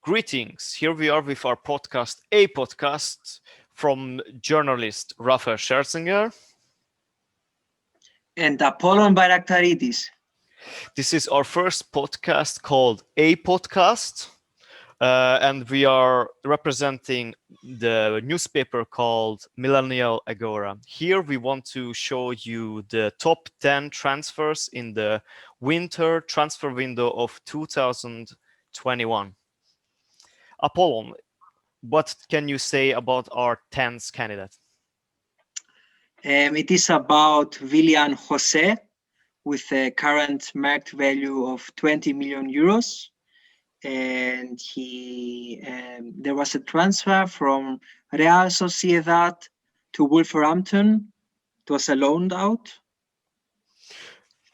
Greetings. Here we are with our podcast, Apodcast, from journalist Rafael Scherzinger. And Apollon Bairaktaridis. This is our first podcast called Apodcast, and we are representing the newspaper called Millennial Agora. Here we want to show you the top 10 transfers in the winter transfer window of 2021. Apollon, what can you say about our 10th candidate? It is about Willian Jose with a current market value of 20 million euros. And there was a transfer from Real Sociedad to Wolverhampton. It was a loaned out.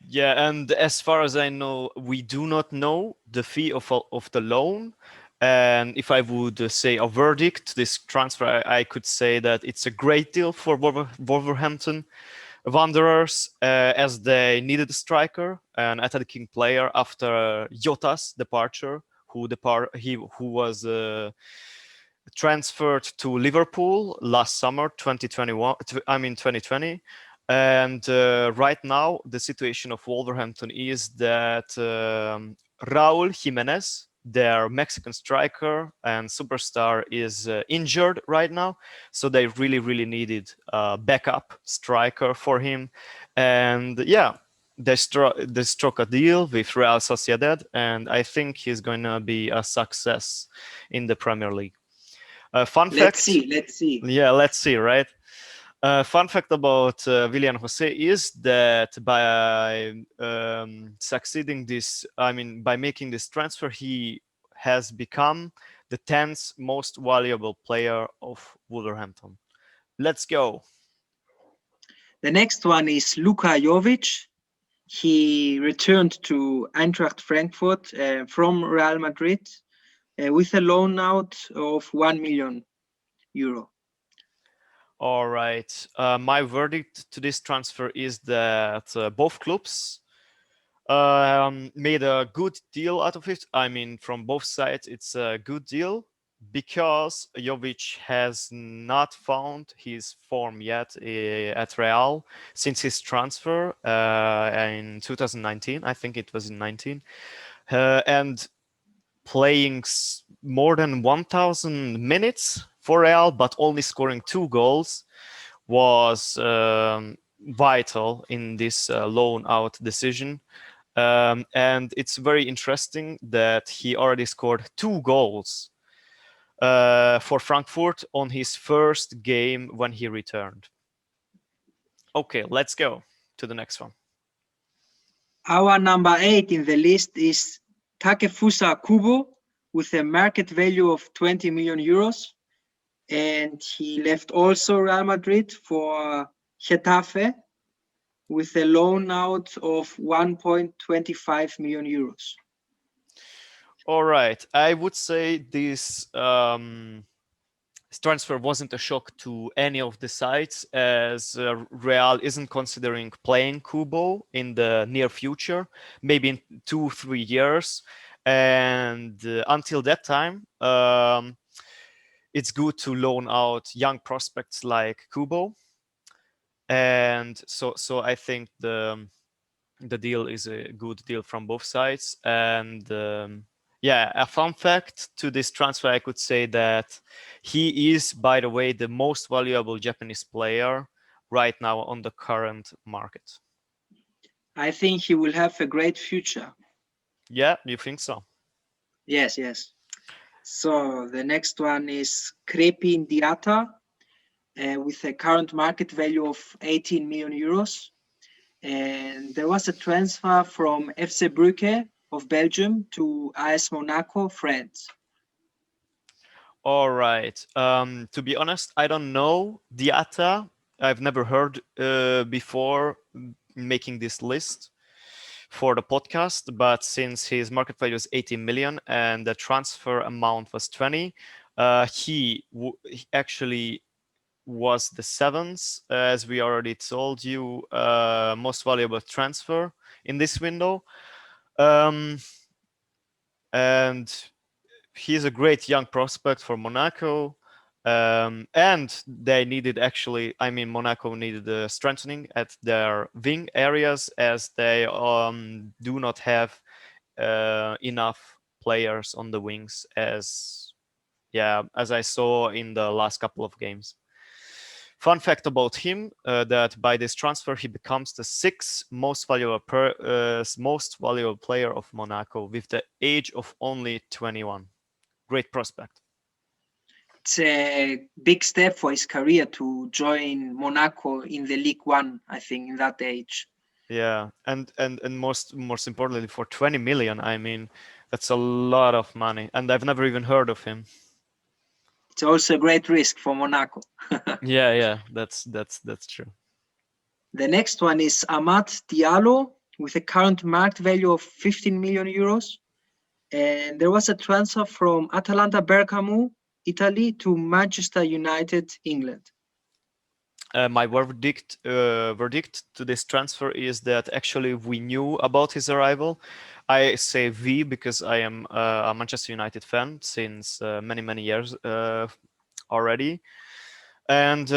Yeah, and as far as I know, we do not know the fee of the loan. And if I would say a verdict, this transfer, I could say that it's a great deal for Wolverhampton Wanderers, as they needed a striker, an attacking player after Jota's departure, who was transferred to Liverpool last summer, 2020. And right now, the situation of Wolverhampton is that Raul Jimenez, their Mexican striker and superstar, is injured right now. So they really needed a backup striker for him. And yeah, they struck a deal with Real Sociedad, and I think he's going to be a success in the Premier League. Fun fact. Let's see. Yeah, let's see, right? Fun fact about Willian Jose is that by by making this transfer, he has become the 10th most valuable player of Wolverhampton. Let's go. The next one is Luka Jovic. He returned to Eintracht Frankfurt from Real Madrid with a loan out of 1 million euro. All right. My verdict to this transfer is that both clubs made a good deal out of it. I mean, from both sides, it's a good deal because Jovic has not found his form yet at Real since his transfer in 2019. I think it was in 19. And playing more than 1,000 minutes for Real, but only scoring 2 goals was vital in this loan out decision. And it's very interesting that he already scored 2 goals for Frankfurt on his first game when he returned. Okay, let's go to the next one. Our number 8 in the list is Takefusa Kubo with a market value of 20 million euros. And he left also Real Madrid for Getafe with a loan out of 1.25 million euros. All right. I would say this transfer wasn't a shock to any of the sides, as Real isn't considering playing Kubo in the near future, maybe in 2-3 years. And until that time, it's good to loan out young prospects like Kubo. And so I think the deal is a good deal from both sides. And yeah, a fun fact to this transfer, I could say that he is, by the way, the most valuable Japanese player right now on the current market. I think he will have a great future. Yeah, you think so? Yes. So the next one is Crepin Diatta with a current market value of 18 million euros. And there was a transfer from FC Brugge of Belgium to AS Monaco, France. All right. To be honest, I don't know Diatta. I've never heard before making this list for the podcast, but since his market value is 18 million and the transfer amount was 20, he actually was the 7th, as we already told you, most valuable transfer in this window. And He's a great young prospect for Monaco. And they needed actually, I mean, Monaco needed strengthening at their wing areas as they do not have enough players on the wings as I saw in the last couple of games. Fun fact about him that by this transfer he becomes the sixth most valuable player of Monaco with the age of only 21. Great prospect. It's a big step for his career to join Monaco in the League One, I think, in that age. Yeah, and most importantly for 20 million, I mean, that's a lot of money, and I've never even heard of him. It's also a great risk for Monaco. Yeah, that's true. The next one is Amad Diallo with a current market value of 15 million euros. And there was a transfer from Atalanta Bergamo, Italy, to Manchester United, England. My verdict to this transfer is that actually we knew about his arrival. I say we because I am a Manchester United fan since many years already, and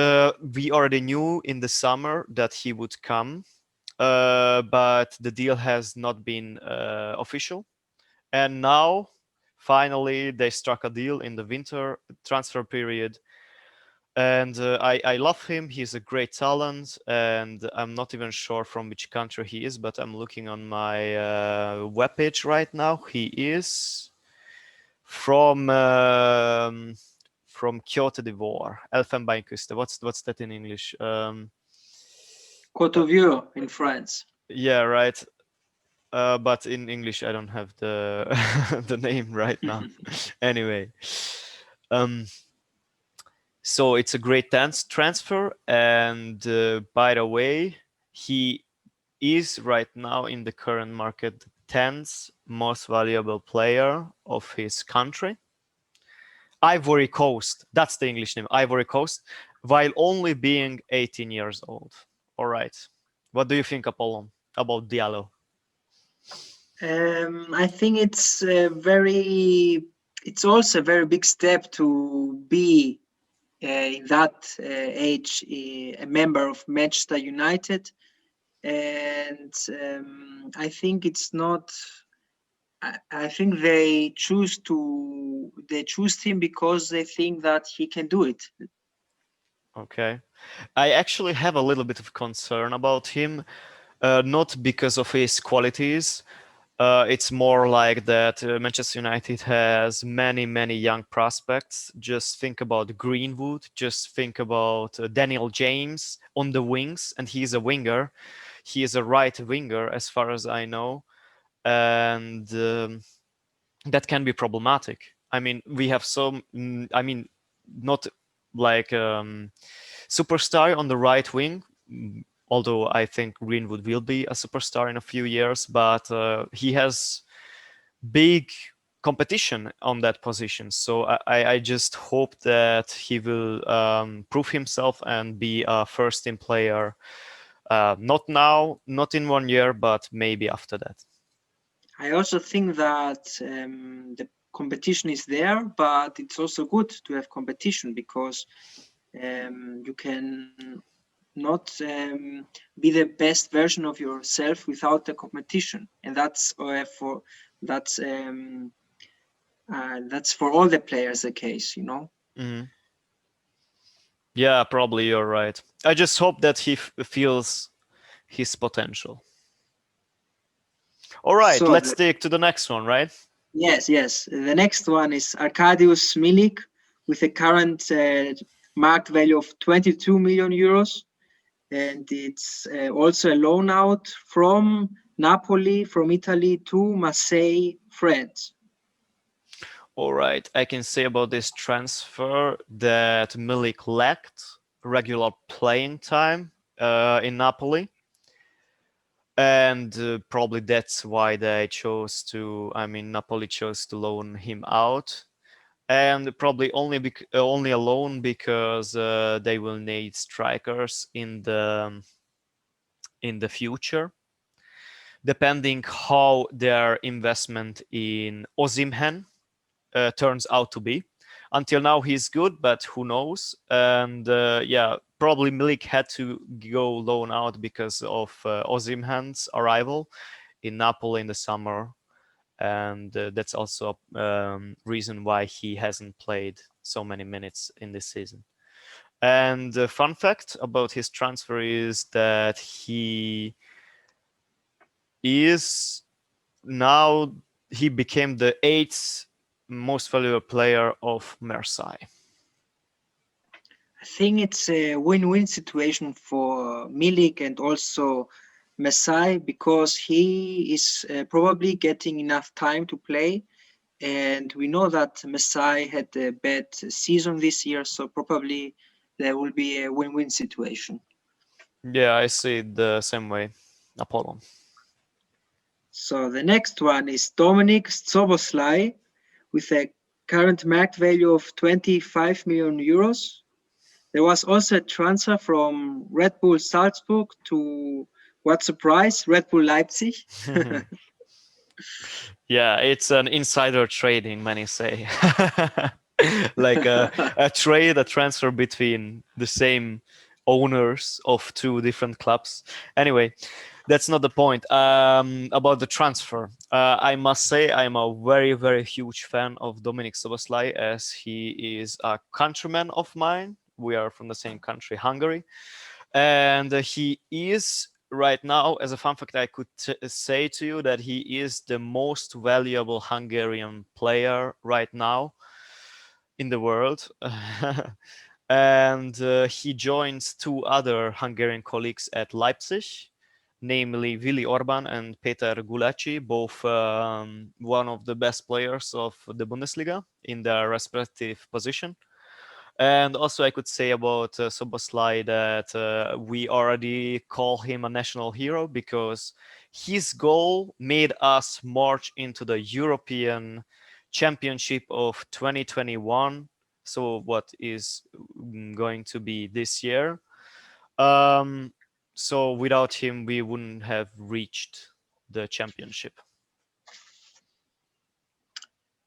we already knew in the summer that he would come, but the deal has not been official, and now finally they struck a deal in the winter transfer period, and I love him. He's a great talent, and I'm not even sure from which country he is, but I'm looking on my webpage right now. He is from Côte d'Ivoire, Elfenbeinküste. What's that in English? Côte d'Ivoire in France. Yeah, right. But in English, I don't have the the name right now. Anyway, um, so it's a great dance transfer, and by the way, he is right now in the current market the 10th most valuable player of his country. Ivory Coast, that's the English name, Ivory Coast, while only being 18 years old. All right. What do you think, Apollon, about Diallo? I think it's also a very big step to be in that age a member of Manchester United, and I think it's not. I think they choose him because they think that he can do it. Okay. I actually have a little bit of concern about him, not because of his qualities. It's more like that Manchester United has many young prospects. Just think about Greenwood. Just think about Daniel James on the wings, and he's a winger. He is a right winger, as far as I know, and that can be problematic. I mean, we have some. I mean, not like superstar on the right wing. Although I think Greenwood will be a superstar in a few years, but he has big competition on that position. So I just hope that he will prove himself and be a first team player. Not now, not in 1 year, but maybe after that. I also think that the competition is there, but it's also good to have competition because you can not be the best version of yourself without the competition, and that's for all the players the case, you know. Mhm. Yeah, probably you're right. I just hope that he feels his potential. All right, So let's take to the next one, right? yes, the next one is Arkadiusz Milik with a current market value of 22 million euros, and it's also a loan out from Napoli, from Italy, to Marseille, France. All right, I can say about this transfer that Milik lacked regular playing time in Napoli, and probably that's why they chose to. I mean, Napoli chose to loan him out, and probably only a loan because they will need strikers in the future, depending how their investment in Osimhen turns out to be. Until now, he's good, but who knows? And yeah, probably Milik had to go loan out because of Osimhen's arrival in Napoli in the summer, and that's also a reason why he hasn't played so many minutes in this season. And the fun fact about his transfer is that is now he became the eighth most valuable player of Marseille. I think it's a win-win situation for Milik and also Mesai because he is probably getting enough time to play. And we know that Mesai had a bad season this year, so probably there will be a win-win situation. Yeah, I see it the same way. Apollon. So the next one is Dominik Szoboszlai with a current market value of 25 million euros. There was also a transfer from Red Bull Salzburg to, what surprise, Red Bull Leipzig. Yeah, it's an insider trading, many say. Like a trade, a transfer between the same owners of two different clubs. Anyway, that's not the point. About the transfer, I must say I'm a very, very huge fan of Dominik Szoboszlai as he is a countryman of mine. We are from the same country, Hungary. And he is right now, as a fun fact, I could say to you that he is the most valuable Hungarian player right now in the world. And he joins two other Hungarian colleagues at Leipzig, namely Willi Orban and Peter Gulacsi, both one of the best players of the Bundesliga in their respective position. And also, I could say about Soboslai that we already call him a national hero because his goal made us march into the European Championship of 2021. So, what is going to be this year? Um, so, without him, we wouldn't have reached the championship.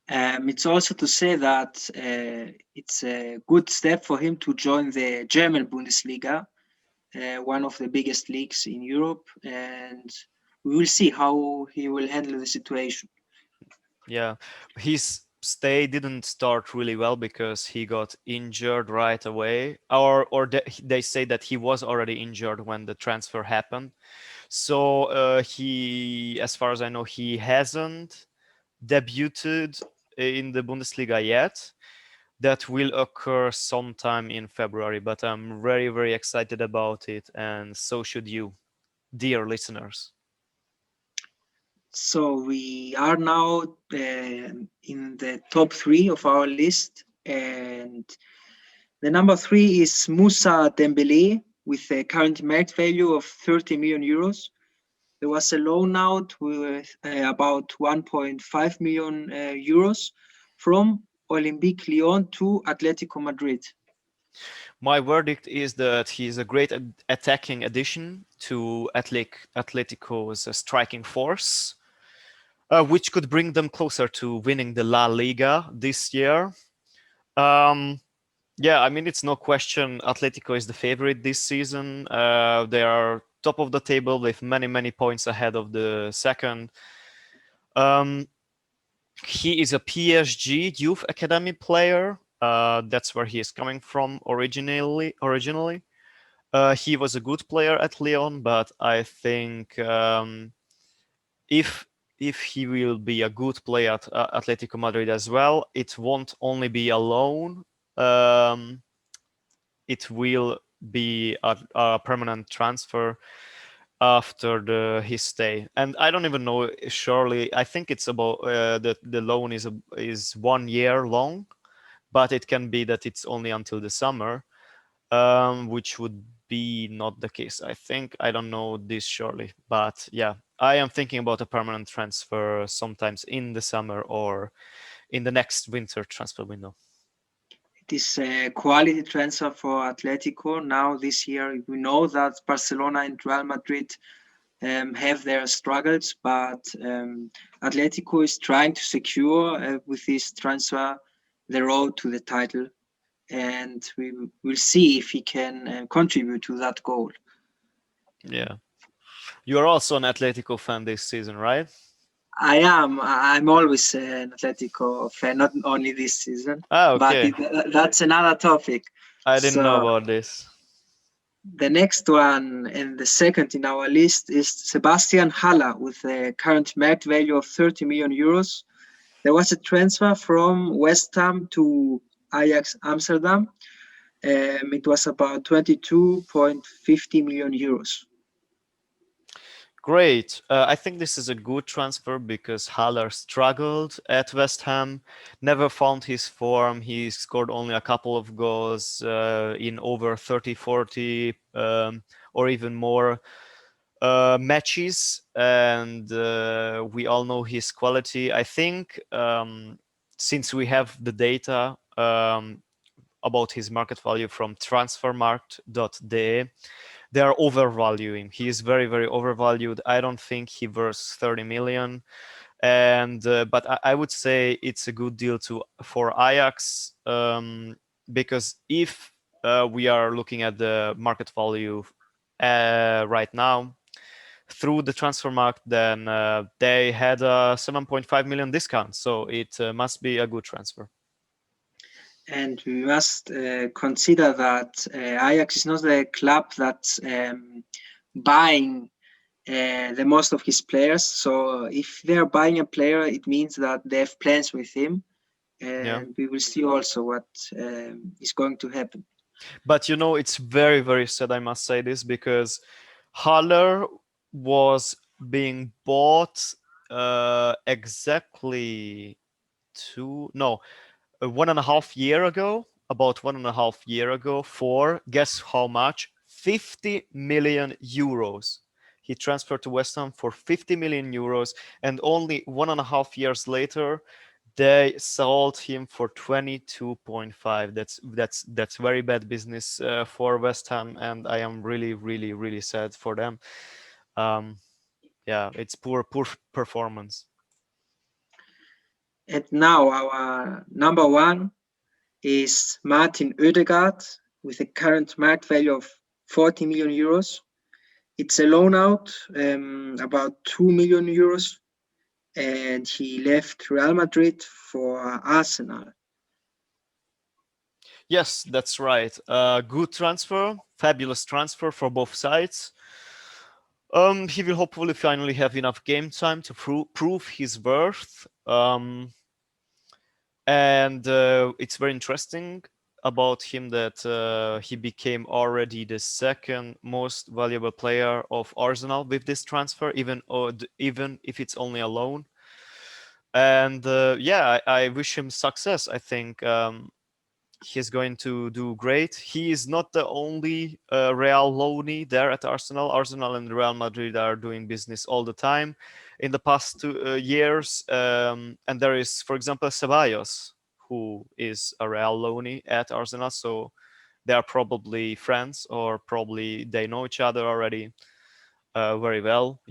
It's also to say that it's a good step for him to join the German Bundesliga, one of the biggest leagues in Europe, and we will see how he will handle the situation. Yeah, his stay didn't start really well because he got injured right away, or they say that he was already injured when the transfer happened. So he, as far as I know, he hasn't debuted in the Bundesliga yet. That will occur sometime in February, but I'm very, very excited about it, and so should you, dear listeners. So we are now in the top three of our list, and the number three is Moussa Dembele with a current market value of 30 million euros. There was a loan out with about 1.5 million euros from Olympique Lyon to Atletico Madrid. My verdict is that he's a great attacking addition to Atletico's striking force, which could bring them closer to winning the La Liga this year. Um, yeah, I mean, it's no question Atletico is the favorite this season. They are top of the table with many, many points ahead of the second. Um, he is a PSG youth academy player. That's where he is coming from originally. He was a good player at Lyon, but I think if if he will be a good player at Atletico Madrid as well, it won't only be a loan. Um, it will be a permanent transfer after his stay. And I don't even know. Surely, I think it's about the loan is 1 year long, but it can be that it's only until the summer, which would be not the case. I think I don't know this surely, but yeah, I am thinking about a permanent transfer sometimes in the summer or in the next winter transfer window. It is a quality transfer for Atletico. Now this year, we know that Barcelona and Real Madrid have their struggles, but Atletico is trying to secure with this transfer the road to the title, and we will see if he can contribute to that goal. Yeah. You are also an Atletico fan this season, right? I am. I'm always an Atletico fan, not only this season, Ah, but okay. that's another topic. I didn't know So about this. the next one and the second in our list is Sebastian Haller with a current market value of 30 million euros. There was a transfer from West Ham to Ajax Amsterdam. It was about 22.50 million euros. Great. I think this is a good transfer because Haller struggled at West Ham, never found his form. He scored only a couple of goals in over 30, 40, or even more matches. And we all know his quality. I think since we have the data about his market value from transfermarkt.de, they are overvaluing. He is very, very overvalued. I don't think he worth 30 million. And but I would say it's a good deal for Ajax, because if we are looking at the market value right now through the transfer market, then they had a 7.5 million discount. So it must be a good transfer. And we must consider that Ajax is not a club that's buying the most of his players. So if they're buying a player, it means that they have plans with him. Yeah. And we will see also what is going to happen. But it's very, very sad, I must say this, because Haller was being bought exactly two, no, 1.5 year ago, about 1.5 year ago, for guess how much? 50 million euros. He transferred to West Ham for 50 million euros, and only 1.5 years later, they sold him for 22.5. That's very bad business for West Ham, and I am really, really, really sad for them. Um, yeah, it's poor performance. And now our number one is Martin Odegaard with a current market value of 40 million euros. It's a loan out, about 2 million euros, and he left Real Madrid for Arsenal. Yes, that's right. Good transfer, fabulous transfer for both sides. He will hopefully finally have enough game time to prove his worth. And it's very interesting about him that he became already the second most valuable player of Arsenal with this transfer, even if it's only a loan. And yeah, I wish him success. I think he's going to do great. He is not the only Real loanee there at Arsenal. Arsenal and Real Madrid are doing business all the time in the past 2 years. And there is, for example, Ceballos, who is a Real loanee at Arsenal. So they are probably friends, or probably they know each other already very well.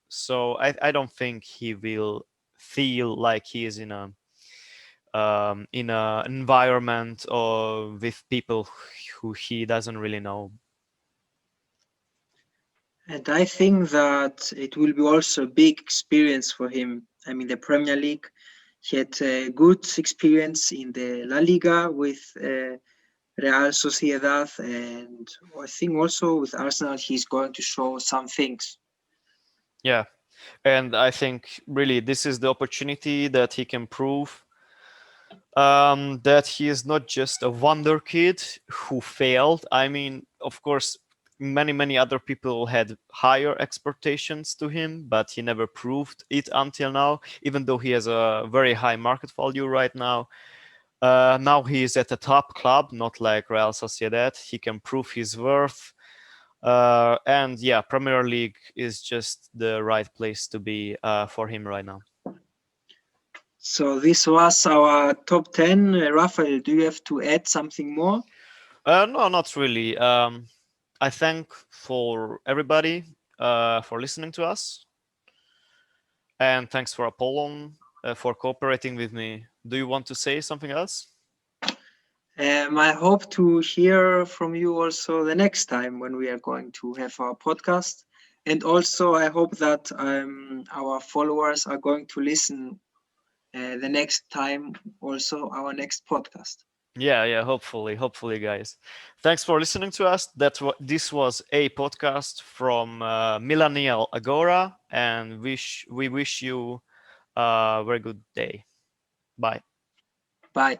So I don't think he will feel like he is in an environment or with people who he doesn't really know. And I think that it will be also a big experience for him. I mean, the Premier League, he had a good experience in the La Liga with Real Sociedad, and I think also with Arsenal, he's going to show some things. Yeah, and I think really this is the opportunity that he can prove that he is not just a wonder kid who failed. I mean, of course, many other people had higher expectations to him, but he never proved it until now, even though he has a very high market value right now. Now he is at a top club, not like Real Sociedad. He can prove his worth. And yeah, Premier League is just the right place to be for him right now. So this was our top 10. Rafael, do you have to add something more? No, not really. I thank for everybody for listening to us, and thanks for Apollon for cooperating with me. Do you want to say something else? I hope to hear from you also the next time when we are going to have our podcast. And also, I hope that our followers are going to listen the next time, also our next podcast. Yeah, hopefully, guys. Thanks for listening to us. This was a podcast from Millennial Agora, and we wish you a very good day. Bye. Bye.